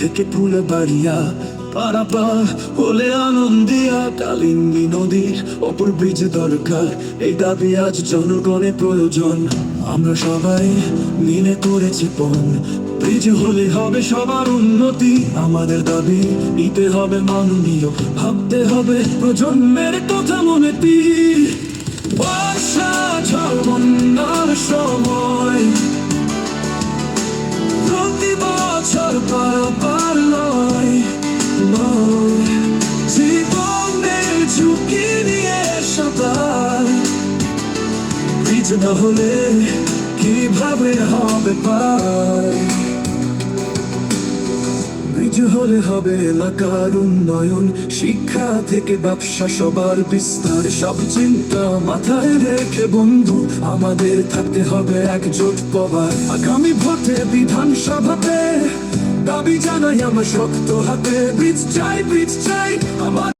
থেকে ফুলবাড়িয়া পারাপার হলে আনন্দিয়া কালিন্দী নদীর অপর ব্রিজ দরকার। এই দাবি আজ জনগণের প্রয়োজন। আমরা সবাই মিলে করেছি পণ, ব্রিজ হলে হবে সবার উন্নতি। আমাদের দাবি নিতে হবে মাননীয়, ভাবতে হবে প্রজন্মের কথা মনেতি। বর্ষা ঝড় বন্যার সময় প্রতি বছর পারাপার নয়, জীবনের ঝুঁকি নিয়ে সাঁতার। ব্রিজ না হলে কিভাবে হবে পার? ব্রিজ হলে হবে এলাকার উন্নয়ন, শিক্ষা থেকে ব্যবসা সবার বিস্তার। সব চিন্তা মাথায় রেখে বন্ধু আমাদের থাকতে হবে একজোট প্রবার। আগামী ভোটে বিধানসভাতে দাবি জানাই আমার শক্ত হাতে, ব্রিজ চাই, ব্রিজ চাই আমার।